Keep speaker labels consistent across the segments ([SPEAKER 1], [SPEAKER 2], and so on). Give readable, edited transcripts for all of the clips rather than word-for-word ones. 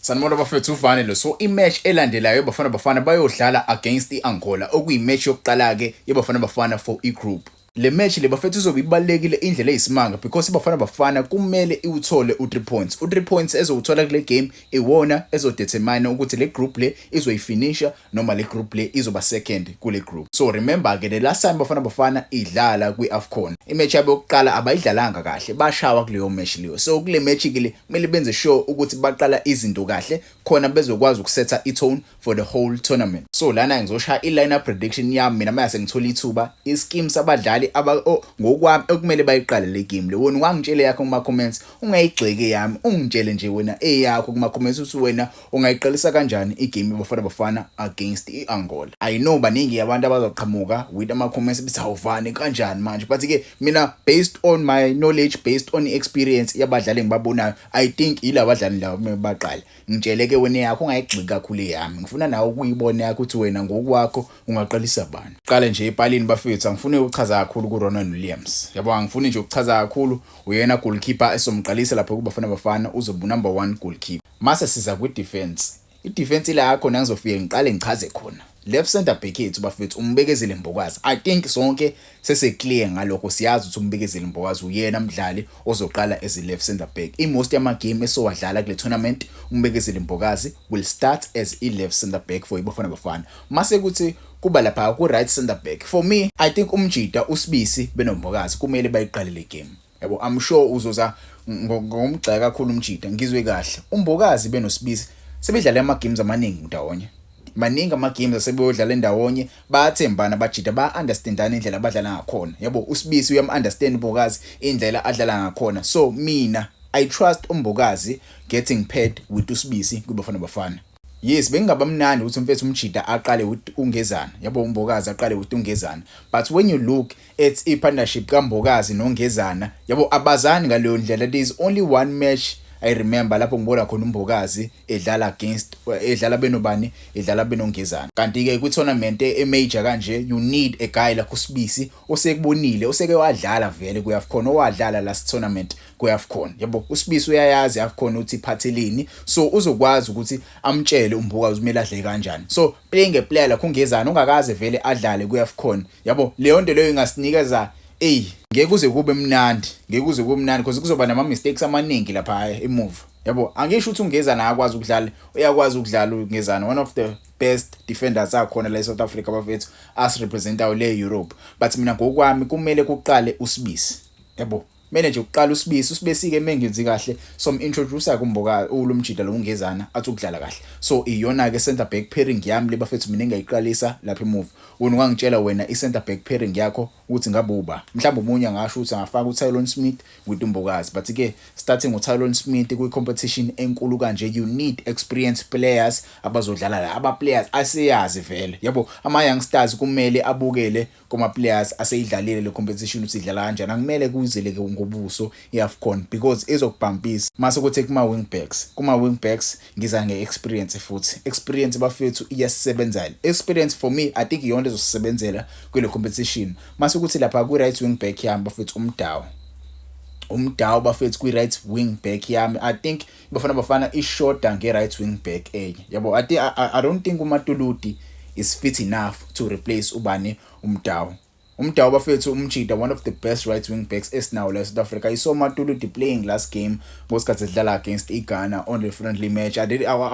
[SPEAKER 1] Sanibona bafethu ufanele. So imatch elandelayo yabafana bafana bayodlala against iAngola okuyimatch yokuqala ke yabafana bafana for igroup. Le match le bafethu izobe ibalekile indlela eyisimanga because ibafana bafana kumele iwuthole u3 points. U3 points ezowuthola kule game iwona ezodetermine ukuthi le group le izoyifinisha noma le group le izoba second kule group. So remember ke the last time bafana bafana idlala kwiAFCON. Imatch yabo yokuqala abayidlalanga kahle, bashawa kuleyo match leyo. So kule match ke le kumele benze sure ukuthi baqala izinto kahle khona bezokwazi ukusetha itone for the whole tournament. So lana ngizosha i-lineup prediction yami mina mase ngithola ithuba ischemes abadlali ngokwami okumele bayiqale le game le. Wona ungangitshela yakho kuma comments, ungayigxeke yami, ungitshele nje wena eyakho kuma comments ukuthi wena ungayiqalisa kanjani igame yabafana bafana against iAngola. I know baningi abantu abazoqhamuka with ama comments bithi awuvani kanjani manje, but ke mina based on my knowledge, based on experience yabadlali engibabonayo, I think ilabadlali labo kumele baqale. Ngitshele ke wena yakho ungayigxiki kakhulu yami, ngifuna nawe ukuyibona yakho ukuthi wena ngokwakho ungaqalisa bani. Qale nje epalini bafethu, angifuni ukuchaza kakhulu kuRonwen Williams. Yabo angifuni nje ukuchaza kakhulu, uyena goalkeeper esomqalisa lapho kubafana bafana uzoba number 1 goalkeeper. Mase siza ku defense. I-defense la yakho ngizofike ngiqale ngichaze khona. Left center back yethu bafethu umbekezele Mbokazi. I think sonke seseclear ngalokho, siyazi ukuthi umbekezele Mbokazi uyena mdlali ozoqala as a left center back. Most yama game esowadlala kule tournament umbekezele Mbokazi will start as a left center back for ibafana bafana. Mase kuthi kuba lapha ku right center back, for me I think umjida uSibisi benombokazi kumele bayiqale le game. Yabo I'm sure uzoza ngomgxeka kakhulu umjida, ngizwe kahle. Umbokazi benoSibisi sebedlala ama games amaningi ndawonye. Maningi ama games asebeyodlala ndawonye, bayathembana bajida, ba-understandana indlela abadlala ngakhona. Yabo uSibisi uyam-understand Mbokazi indlela adlala ngakhona. So mina I trust umbokazi getting paired with uSibisi kubafana bafana. Yes, bengaba mnandi ukuthi mfethu umjida aqale with uNgezana. Yabo umbokazi aqale with uNgezana. But when you look at a partnership kaMbokazi noNgezana, yabo abazani ngaleyo ndlela. There is only one match I remember lapho ngibona khona umbokazi edlala against edlala benobani, edlala benongezana. Kanti ke kwi tournament major kanje you need a guy like uSibisi osekubonile, oseke wadlala vele kuyaFCON, owadlala last tournament kuyaFCON. Yabo uSibisi uyayazi iAFCON uthi iphathelini, so uzokwazi ukuthi amtshele umbokazi umele adle kanjani. So playing a player like uNgezana ongakaze vele adlale kuyaFCON, yabo leyo nto leyo ingasinikeza ngeke kuze kube mnandi, ngeke kuze kube mnandi because kuzoba nama mistakes amaningi lapha emuva. Yabo angisho ukuthi uNgezana akwazi ukudlala, uyakwazi ukudlala uNgezana, one of the best defenders akhona la eSouth Africa bafethu as representayo le Europe. But mina ngokwami kumele kuqale uSibisi. Yabo mele nje uqala uSibisi, uSibisi ke mengenzi kahle so introduce kuMbokazi ulumjida lo uNgezana athi ukudlala kahle. So iyona ke center back pairing yami le bafethu mina engayiqalisa lapha emuva. Wona ungangitshela wena i-center back pairing yakho ukuthi ngabe uba mhlawumbe umunye angasho ukuthi angafaka uTylon Smith with uMbokazi, but ke starting uTylon Smith kwi competition enkulu kanje you need experienced players abazodlala la, aba players asiyazi vele. Yabo ama youngsters kumele abukele kuma players aseyidlalile le competition ukuthi idlala kanjani, angimele kuzeleke ngobuso iAFCON because izokubhampisa. Mase kuthi kuma wing backs ngiza ngeexperience futhi experience bafethu iyasebenzela. Experience for me I think iyona ezosebenzela kule competition. Mase kuthi lapha ku right wing back yami bafethu umdawu bafethu kwi right wing back yami I think bafana ishorta nge right wing back enye. Yabo I don't think uMatuluti is fit enough to replace ubani umdawu bafethu umjida one of the best right wing backs esinawo la South Africa. I saw Matuluti playing last game bosikhathi edlala against Ghana on the friendly match. I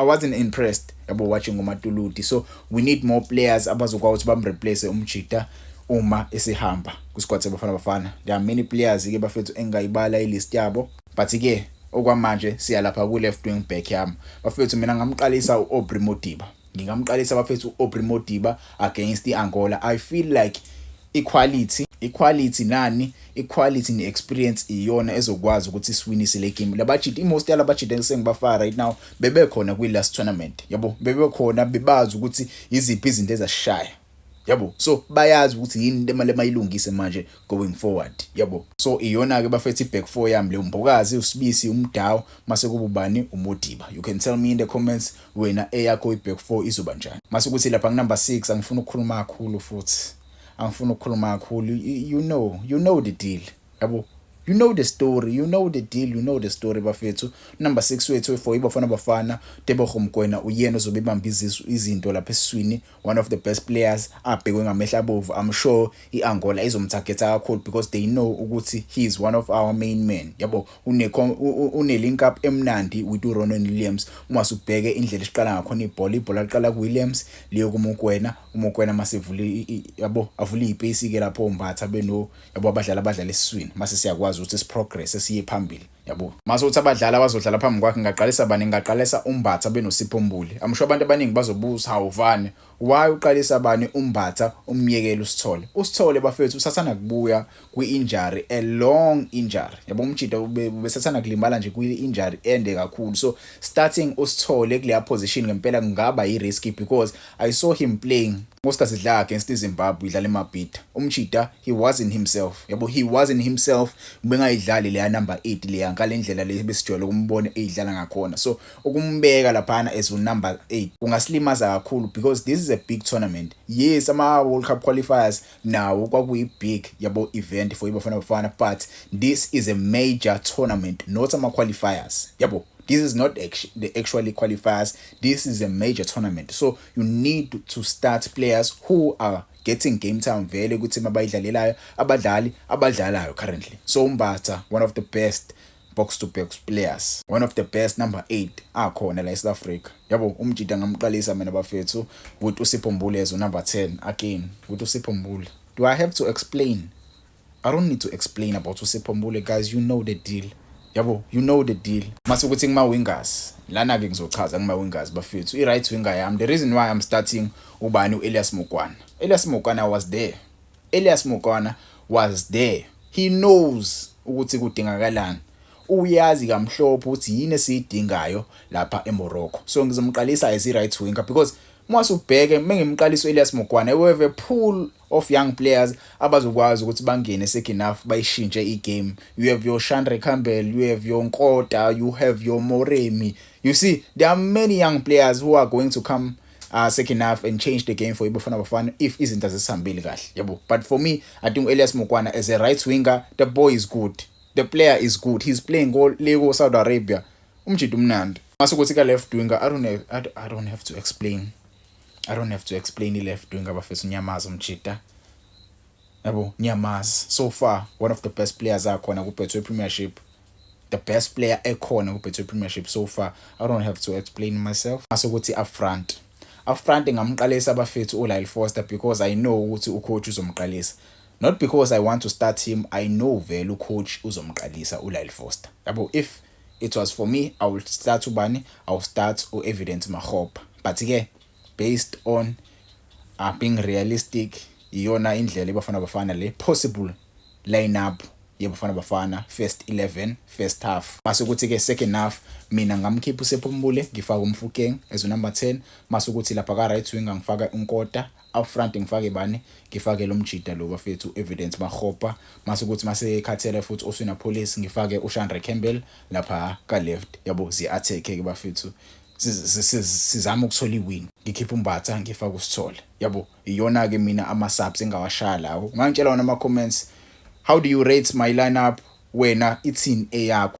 [SPEAKER 1] wasn't impressed about watching uMatuluti. So we need more players abazokwazi ukuthi bamreplace umjida uma esihamba ku squad sebafana bafana. There are many players ke bafethu engayibala ilist yabo, but ke okwamanje siya lapha ku left wing back yami bafethu mina ngamqalisa uAubrey Modiba. Ngingamqalisa bafethu uAubrey Modiba against iAngola. I feel like equality ne-experience iyona ezokwazi ukuthi siwinise le game. Labajidi most yalabajidi engibafaka right now bebekhona kwi last tournament. Yabo bebekhona, bebazi ukuthi iziphi izinto ezashaya. Yabo so bayazi ukuthi yini imali emayilungise manje going forward. Yabo so iyona ke bafethu back four yami le uMbokazi, uSibisi, umdawu mase kuba ubani uModiba. You can tell me in the comments wena eyakho iback four izoba njani. Mase kuthi lapha ku number 6 angifuna ukukhuluma kakhulu futhi. You know the deal. Yabo You know the story, you know the deal, you know the story bafethu. Number 6 wethu for iBafana Bafana, Tebogo Mokoena uyena ozobe ebamba izinto lapha esiswini, one of the best players abhekwe ngamehla abovu. I'm sure iAngola izomtargeta kakhulu because they know ukuthi he is one of our main men. Yabo une link up emnandi with Ronan Williams. Uma subheke indlela esiqala ngakhona ibhola liqala kuWilliams liyo kuMokoena, uMokoena masivule yabo avule ipace ke lapho Mbatha beno yabo abadlala esiswini mase siyakwazi ukuthi siprogress siye phambili. Yabo mase uthi abadlali abazodlala phambi kwakhe ngaqalisa bani ngaqalisa uMbatha benosipho Mbuli. Amsho abantu abaningi bazobuza hawuvane why uqalisa bani uMbatha umyekela uSithole bafethu usathana kubuya kwi-injury, a long injury. Yabo umjida ubesathana kulimala nje kwi-injury ende kakhulu, so starting uSithole kuleya position ngempela kungaba risky because I saw him playing ngosikhathi sidlala against iZimbabwe idlala eMabhida. Umjida he wasn't himself. Yabo he wasn't himself bengayidlali leya number 8 leya ngalendlela le besijwayele ukumbona eyidlala ngakhona. So ukumbeka laphana as number 8 kungasilimaza kakhulu because this is a big tournament. Yes, ama World Cup qualifiers now kwakuyi big yabo event for iBafana Bafana, but this is a major tournament, not ama qualifiers. Yabo this is not the actually qualifiers. This is a major tournament. So you need to start players who are getting game time vele ukuthi mabayidlalelayo abadlalayo currently. So Mbatha, one of the best box to box players, one of the best number 8 akhona la eSouth Africa. Yabo umjida ngamqalisa mina bafethu with uSipho Mbuli as number 10 again with uSipho Mbuli. Do I have to explain? I don't need to explain about uSipho Mbuli, guys. You know the deal. Yabo, you know the deal. Mase ukuthi ngima wingers lana ke ngizochaza ngima wingers bafethu. I right winger yami, the reason why I'm starting ubani uElias Mokwana. Elias Mokwana was there. Elias Mokwana was there. He knows ukuthi kudingakalani. Uyazi kamhlophe ukuthi yini esiyidingayo lapha eMorocco. So ngizomqalisa as right winger because mwasubheke mengimqalisa uElias Mokwana we have a pool of young players abazokwazi ukuthi bangene second half bayishintshe igame. You have your Shandre Campbell, you have your Nkota, you have your Moremi. You see, there are many young players who are going to come second half and change the game for iBafana Bafana if izinto zisihambile kahle. Yabo, but for me I think Elias Mokwana as a right winger, the boy is good. The player is good. He's playing Lego Saudi Arabia. Umjida umnandi. Masukuthi ka left winger, I don't have to explain. I don't have to explain i-left winger bafethu Nyamaza umjida. Yabo, Nyamaza so far one of the best players akhona ku-Betway Premiership. The best player ekhona ku-Betway Premiership so far. I don't have to explain myself. Masukuthi up front ngamqalisa bafethu uLyle Foster because I know ukuthi ucoach uzomqalisa. Not because I want to start him, I know vele ucoach uzomqalisa uLyle Foster. Yabo, if it was for me, I would start ubani, I would start uEvidence Makgopa. But again, based on being realistic, iyona indlela iBafana Bafana le possible lineup yeBafana Bafana first 11 first half. Masukuthi ke second half mina ngamkhipha uSipho Mbuli ngifaka uMfukeng as number 10. Masukuthi lapha ka right winger ngifaka uNkota, up front ngifake bani ngifake lo mjida lo bafethu Evidence Makgopa. Masukuthi mase ekhathele futhi Oswina Police ngifake uShandre Campbell lapha ka left. Yabo zi attack ke bafethu sizama ukuthola iwin. Ngikhipha uMbatha ngifaka uSithole. Yabo iyona ke mina ama subs engawashaya lawo. Ungangitshela wona ama comments, how do you rate my lineup wena ithini eyakho?